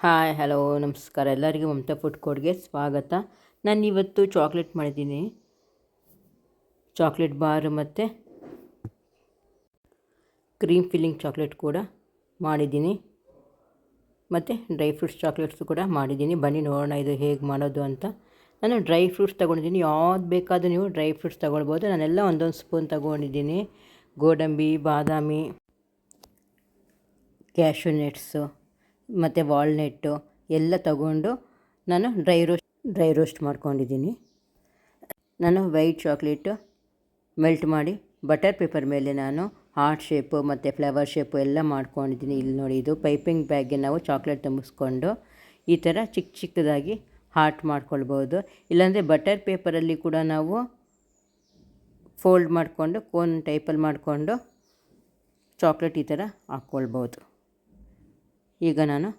Hi hello ನಮಸ್ಕಾರ ಎಲ್ಲರಿಗೂ Mamata food ಕೋರ್ಟ್ಗೆ ಸ್ವಾಗತ. ನಾನು ಇವತ್ತು ಚಾಕ್ಲೇಟ್ ಮಾಡಿದ್ದೀನಿ, ಚಾಕ್ಲೇಟ್ ಬಾರ್ ಮತ್ತು ಕ್ರೀಮ್ ಫಿಲ್ಲಿಂಗ್ ಚಾಕ್ಲೇಟ್ ಕೂಡ ಮಾಡಿದ್ದೀನಿ ಮತ್ತು ಡ್ರೈ ಫ್ರೂಟ್ಸ್ ಚಾಕ್ಲೇಟ್ಸು ಕೂಡ ಮಾಡಿದ್ದೀನಿ. ಬನ್ನಿ ನೋಡೋಣ ಇದು ಹೇಗೆ ಮಾಡೋದು ಅಂತ. ನಾನು ಡ್ರೈ ಫ್ರೂಟ್ಸ್ ತೊಗೊಂಡಿದ್ದೀನಿ, ಯಾವ್ದು ಬೇಕಾದರೂ ನೀವು ಡ್ರೈ ಫ್ರೂಟ್ಸ್ ತೊಗೊಳ್ಬೋದು. ನಾನೆಲ್ಲ ಒಂದೊಂದು ಸ್ಪೂನ್ ತೊಗೊಂಡಿದ್ದೀನಿ. ಗೋಡಂಬಿ, ಬಾದಾಮಿ, ಕ್ಯಾಶ್ಯೂ ನಟ್ಸು ಮತ್ತು ವಾಲ್ನಟ್ಟು ಎಲ್ಲ ತಗೊಂಡು ನಾನು ಡ್ರೈ ರೋಸ್ಟ್ ಮಾಡ್ಕೊಂಡಿದ್ದೀನಿ. ನಾನು ವೈಟ್ ಚಾಕ್ಲೇಟು ಮೆಲ್ಟ್ ಮಾಡಿ ಬಟರ್ ಪೇಪರ್ ಮೇಲೆ ನಾನು ಹಾರ್ಟ್ ಶೇಪು ಮತ್ತು ಫ್ಲವರ್ ಶೇಪು ಎಲ್ಲ ಮಾಡ್ಕೊಂಡಿದ್ದೀನಿ. ಇಲ್ಲಿ ನೋಡಿ, ಇದು ಪೈಪಿಂಗ್ ಬ್ಯಾಗ್ಗೆ ನಾವು ಚಾಕ್ಲೇಟ್ ತುಂಬಿಸ್ಕೊಂಡು ಈ ಥರ ಚಿಕ್ಕ ಚಿಕ್ಕದಾಗಿ ಹಾರ್ಟ್ ಮಾಡ್ಕೊಳ್ಬೋದು. ಇಲ್ಲಾಂದರೆ ಬಟರ್ ಪೇಪರಲ್ಲಿ ಕೂಡ ನಾವು ಫೋಲ್ಡ್ ಮಾಡಿಕೊಂಡು ಕೋನ್ ಟೈಪಲ್ಲಿ ಮಾಡಿಕೊಂಡು ಚಾಕ್ಲೇಟ್ ಈ ಥರ ಹಾಕ್ಕೊಳ್ಬೋದು. ಈಗ ನಾನು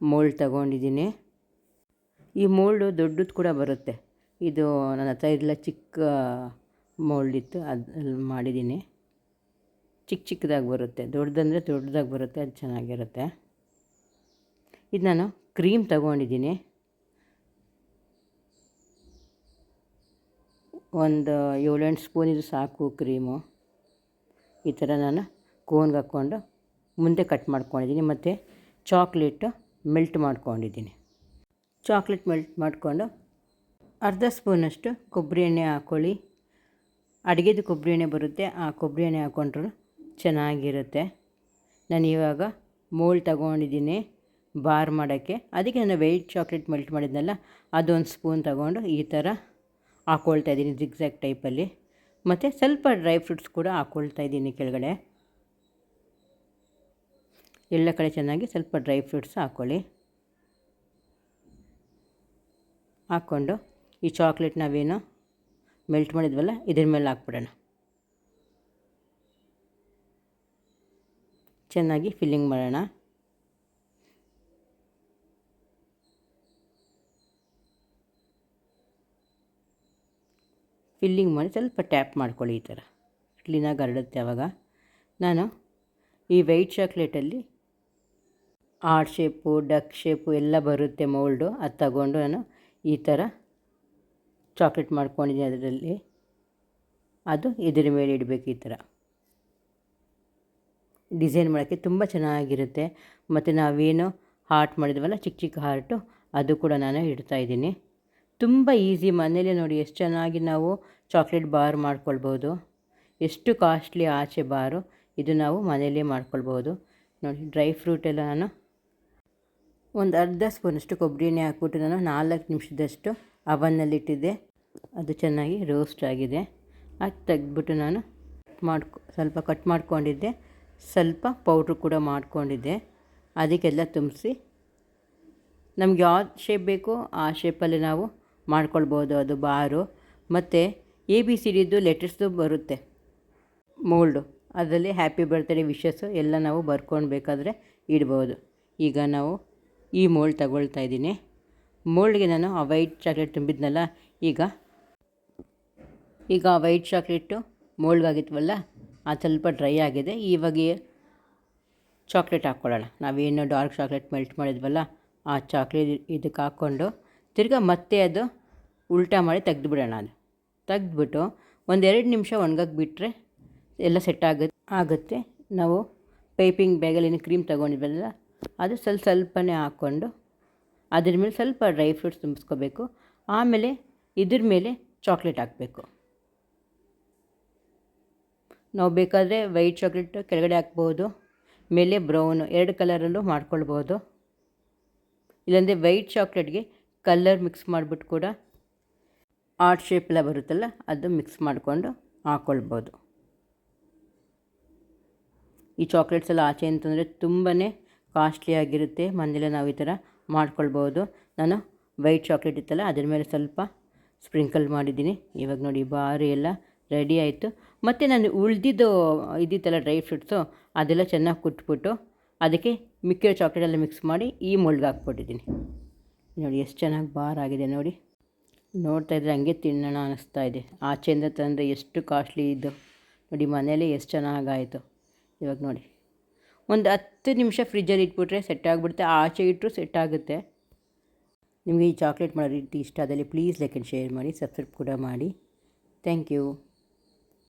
ಮೋಲ್ಡ್ ತಗೊಂಡಿದ್ದೀನಿ. ಈ ಮೋಲ್ಡು ದೊಡ್ಡದು ಕೂಡ ಬರುತ್ತೆ. ಇದು ನನ್ನ ಹತ್ರ ಇಲ್ಲ, ಚಿಕ್ಕ ಮೋಲ್ಡ್ ಇತ್ತು, ಅದ್ರಲ್ಲಿ ಮಾಡಿದ್ದೀನಿ. ಚಿಕ್ಕ ಚಿಕ್ಕದಾಗಿ ಬರುತ್ತೆ, ದೊಡ್ಡದಂದರೆ ದೊಡ್ಡದಾಗಿ ಬರುತ್ತೆ, ಅದು ಚೆನ್ನಾಗಿರುತ್ತೆ. ಇದು ನಾನು ಕ್ರೀಮ್ ತಗೊಂಡಿದ್ದೀನಿ. ಒಂದು 7-8 ಸ್ಪೂನ್ ಇದು ಸಾಕು ಕ್ರೀಮು. ಈ ಥರ ನಾನು ಕೋನ್ಗೆ ಹಾಕ್ಕೊಂಡು ಮುಂದೆ ಕಟ್ ಮಾಡ್ಕೊಂಡಿದ್ದೀನಿ. ಮತ್ತು ಚಾಕ್ಲೇಟು ಮೆಲ್ಟ್ ಮಾಡ್ಕೊಂಡಿದ್ದೀನಿ. ಚಾಕ್ಲೇಟ್ ಮೆಲ್ಟ್ ಮಾಡಿಕೊಂಡು ಅರ್ಧ ಸ್ಪೂನಷ್ಟು ಕೊಬ್ಬರಿ ಎಣ್ಣೆ ಹಾಕ್ಕೊಳ್ಳಿ. ಅಡುಗೆದು ಕೊಬ್ಬರಿ ಎಣ್ಣೆ ಬರುತ್ತೆ, ಆ ಕೊಬ್ಬರಿ ಎಣ್ಣೆ ಹಾಕ್ಕೊಂಡ್ರು ಚೆನ್ನಾಗಿರುತ್ತೆ. ನಾನು ಇವಾಗ ಮೋಲ್ಡ್ ತಗೊಂಡಿದ್ದೀನಿ ಬಾರ್ ಮಾಡೋಕ್ಕೆ. ಅದಕ್ಕೆ ನಾನು ವೈಟ್ ಚಾಕ್ಲೇಟ್ ಮೆಲ್ಟ್ ಮಾಡಿದ್ನಲ್ಲ, ಅದೊಂದು ಸ್ಪೂನ್ ತಗೊಂಡು ಈ ಥರ ಹಾಕ್ಕೊಳ್ತಾ ಇದ್ದೀನಿ ಜಿಗ್ಜ್ಯಾಗ್ ಟೈಪಲ್ಲಿ. ಮತ್ತು ಸ್ವಲ್ಪ ಡ್ರೈ ಫ್ರೂಟ್ಸ್ ಕೂಡ ಹಾಕ್ಕೊಳ್ತಾ ಇದ್ದೀನಿ ಕೆಳಗಡೆ. ಎಲ್ಲ ಕಡೆ ಚೆನ್ನಾಗಿ ಸ್ವಲ್ಪ ಡ್ರೈ ಫ್ರೂಟ್ಸ್ ಹಾಕ್ಕೊಳ್ಳಿ. ಹಾಕ್ಕೊಂಡು ಈ ಚಾಕ್ಲೇಟ್ ನಾವೇನು ಮೆಲ್ಟ್ ಮಾಡಿದ್ವಲ್ಲ ಇದ್ರ ಮೇಲೆ ಹಾಕ್ಬಿಡೋಣ. ಚೆನ್ನಾಗಿ ಫಿಲ್ಲಿಂಗ್ ಮಾಡೋಣ. ಫಿಲ್ಲಿಂಗ್ ಮಾಡಿ ಸ್ವಲ್ಪ ಟ್ಯಾಪ್ ಮಾಡ್ಕೊಳ್ಳಿ, ಈ ಥರ ಕ್ಲೀನಾಗಿ ಹರಡುತ್ತೆ. ಆವಾಗ ನಾನು ಈ ವೈಟ್ ಚಾಕ್ಲೇಟಲ್ಲಿ ಹಾರ್ಟ್ ಶೇಪು, ಡಕ್ ಶೇಪು ಎಲ್ಲ ಬರುತ್ತೆ ಮೋಲ್ಡು. ಅದು ತಗೊಂಡು ನಾನು ಈ ಥರ ಚಾಕ್ಲೇಟ್ ಮಾಡ್ಕೊಂಡಿದ್ದೀನಿ. ಅದರಲ್ಲಿ ಅದು ಇದ್ರ ಮೇಲೆ ಇಡಬೇಕು. ಈ ಥರ ಡಿಸೈನ್ ಮಾಡೋಕ್ಕೆ ತುಂಬ ಚೆನ್ನಾಗಿರುತ್ತೆ. ಮತ್ತು ನಾವೇನು ಹಾರ್ಟ್ ಮಾಡಿದ್ವಲ್ಲ, ಚಿಕ್ಕ ಚಿಕ್ಕ ಹಾರ್ಟು, ಅದು ಕೂಡ ನಾನು ಇಡ್ತಾಯಿದ್ದೀನಿ. ತುಂಬ ಈಸಿ, ಮನೇಲೇ ನೋಡಿ ಎಷ್ಟು ಚೆನ್ನಾಗಿ ನಾವು ಚಾಕ್ಲೇಟ್ ಬಾರ್ ಮಾಡ್ಕೊಳ್ಬೋದು. ಎಷ್ಟು ಕಾಸ್ಟ್ಲಿ ಆಚೆ ಬಾರು, ಇದು ನಾವು ಮನೆಯಲ್ಲೇ ಮಾಡ್ಕೊಳ್ಬೋದು. ನೋಡಿ, ಡ್ರೈ ಫ್ರೂಟ್ ಎಲ್ಲ ನಾನು ಒಂದು ಅರ್ಧ ಸ್ಪೂನಷ್ಟು ಕೊಬ್ಬರಿ ಎಣ್ಣೆ ಹಾಕ್ಬಿಟ್ಟು ನಾನು 4 ನಿಮಿಷದಷ್ಟು ಅವನ್ನಲ್ಲಿಟ್ಟಿದ್ದೆ. ಅದು ಚೆನ್ನಾಗಿ ರೋಸ್ಟ್ ಆಗಿದೆ. ಅದು ತೆಗೆದ್ಬಿಟ್ಟು ನಾನು ಸ್ವಲ್ಪ ಕಟ್ ಮಾಡ್ಕೊಂಡಿದ್ದೆ. ಸ್ವಲ್ಪ ಪೌಡ್ರು ಕೂಡ ಮಾಡ್ಕೊಂಡಿದ್ದೆ. ಅದಕ್ಕೆಲ್ಲ ತುಂಬಿಸಿ ನಮ್ಗೆ ಯಾವ್ದು ಶೇಪ್ ಬೇಕೋ ಆ ಶೇಪಲ್ಲಿ ನಾವು ಮಾಡ್ಕೊಳ್ಬೋದು. ಅದು ಬಾರು ಮತ್ತು ABCDದು ಲೆಟರ್ಸ್ದು ಬರುತ್ತೆ ಮೋಲ್ಡು. ಅದರಲ್ಲಿ ಹ್ಯಾಪಿ ಬರ್ತ್ಡೇ ವಿಶಸ್ಸು ಎಲ್ಲ ನಾವು ಬರ್ಕೊಂಡು ಬೇಕಾದರೆ ಇಡ್ಬೋದು. ಈಗ ನಾವು ಈ ಮೋಲ್ಡ್ ತಗೊಳ್ತಾ ಇದ್ದೀನಿ. ಮೋಲ್ಡ್ಗೆ ನಾನು ಆ ವೈಟ್ ಚಾಕ್ಲೇಟ್ ತುಂಬಿದ್ನಲ್ಲ, ಈಗ ಆ ವೈಟ್ ಚಾಕ್ಲೇಟು ಮೋಲ್ಡ್ಗಾಗಿತ್ವಲ್ಲ, ಅದು ಸ್ವಲ್ಪ ಡ್ರೈ ಆಗಿದೆ. ಇವಾಗ ಚಾಕ್ಲೇಟ್ ಹಾಕ್ಕೊಳ್ಳೋಣ. ನಾವೇನು ಡಾರ್ಕ್ ಚಾಕ್ಲೇಟ್ ಮೆಲ್ಟ್ ಮಾಡಿದ್ವಲ್ಲ, ಆ ಚಾಕ್ಲೇಟ್ ಇದಕ್ಕೆ ಹಾಕ್ಕೊಂಡು ತಿರ್ಗಾ ಮತ್ತೆ ಅದು ಉಲ್ಟಾ ಮಾಡಿ ತೆಗೆದುಬಿಡೋಣ. ಅದು ತೆಗೆದ್ಬಿಟ್ಟು 1-2 ನಿಮಿಷ ಒಣಗಕ್ಕೆ ಬಿಟ್ಟರೆ ಎಲ್ಲ ಸೆಟ್ ಆಗುತ್ತೆ. ನಾವು ಪೈಪಿಂಗ್ ಬ್ಯಾಗಲ್ಲಿ ಏನು ಕ್ರೀಮ್ ತೊಗೊಂಡಿದ್ವಲ್ಲ, ಅದು ಸ್ವಲ್ಪನೇ ಹಾಕ್ಕೊಂಡು ಅದ್ರ ಮೇಲೆ ಸ್ವಲ್ಪ ಡ್ರೈ ಫ್ರೂಟ್ಸ್ ತುಂಬಿಸ್ಕೋಬೇಕು. ಆಮೇಲೆ ಇದ್ರ ಮೇಲೆ ಚಾಕ್ಲೇಟ್ ಹಾಕಬೇಕು. ನಾವು ಬೇಕಾದರೆ ವೈಟ್ ಚಾಕ್ಲೇಟ್ ಕೆಳಗಡೆ ಹಾಕ್ಬೋದು, ಮೇಲೆ ಬ್ರೌನು, 2 ಕಲರಲ್ಲೂ ಮಾಡ್ಕೊಳ್ಬೋದು. ಇಲ್ಲಾಂದರೆ ವೈಟ್ ಚಾಕ್ಲೇಟ್ಗೆ ಕಲರ್ ಮಿಕ್ಸ್ ಮಾಡಿಬಿಟ್ಟು ಕೂಡ ಹಾರ್ಟ್ ಶೇಪ್ ಎಲ್ಲ ಬರುತ್ತಲ್ಲ, ಅದು ಮಿಕ್ಸ್ ಮಾಡಿಕೊಂಡು ಹಾಕ್ಕೊಳ್ಬೋದು. ಈ ಚಾಕ್ಲೇಟ್ಸ್ ಎಲ್ಲ ಆಚೆ ಅಂತಂದರೆ ತುಂಬಾ ಕಾಸ್ಟ್ಲಿ ಆಗಿರುತ್ತೆ. ಮನೇಲೆ ನಾವು ಈ ಥರ ಮಾಡ್ಕೊಳ್ಬೋದು. ನಾನು ವೈಟ್ ಚಾಕ್ಲೇಟ್ ಇತ್ತಲ್ಲ, ಅದ್ರ ಮೇಲೆ ಸ್ವಲ್ಪ ಸ್ಪ್ರಿಂಕಲ್ ಮಾಡಿದ್ದೀನಿ. ಇವಾಗ ನೋಡಿ, ಬಾರಿ ಎಲ್ಲ ರೆಡಿ ಆಯಿತು. ಮತ್ತು ನಾನು ಉಳಿದಿದ್ದು ಇದ್ದಿತ್ತಲ್ಲ ಡ್ರೈ ಫ್ರೂಟ್ಸು, ಅದೆಲ್ಲ ಚೆನ್ನಾಗಿ ಕುಟ್ಬಿಟ್ಟು ಅದಕ್ಕೆ ಮಿಕ್ಕಿರೋ ಚಾಕ್ಲೇಟೆಲ್ಲ ಮಿಕ್ಸ್ ಮಾಡಿ ಈ ಮೋಲ್ಡ್ಗೆ ಹಾಕ್ಬಿಟ್ಟಿದ್ದೀನಿ. ನೋಡಿ ಎಷ್ಟು ಚೆನ್ನಾಗಿ ಬಾರ್ ಆಗಿದೆ. ನೋಡಿ, ನೋಡ್ತಾ ಇದ್ದರೆ ಹಂಗೆ ತಿನ್ನೋಣ ಅನ್ನಿಸ್ತಾ ಇದೆ. ಆಚೆಯಿಂದ ತಂದರೆ ಎಷ್ಟು ಕಾಸ್ಟ್ಲಿ ಇದ್ದು, ನೋಡಿ ಮನೇಲಿ ಎಷ್ಟು ಚೆನ್ನಾಗಾಯಿತು. ಇವಾಗ ನೋಡಿ, ಒಂದು 10 ನಿಮಿಷ ಫ್ರಿಜ್ಜಲ್ಲಿ ಇಟ್ಬಿಟ್ರೆ ಸೆಟ್ ಆಗಿಬಿಡುತ್ತೆ. ಆಚೆ ಇಟ್ಟರು ಸೆಟ್ ಆಗುತ್ತೆ. ನಿಮಗೆ ಈ ಚಾಕ್ಲೇಟ್ ಮಾಡೋ ರೀತಿ ಇಷ್ಟ ಆದಲ್ಲಿ ಪ್ಲೀಸ್ ಲೈಕ್ ಆ್ಯಂಡ್ ಶೇರ್ ಮಾಡಿ, ಸಬ್ಸ್ಕ್ರೈಬ್ ಕೂಡ ಮಾಡಿ. Thank you.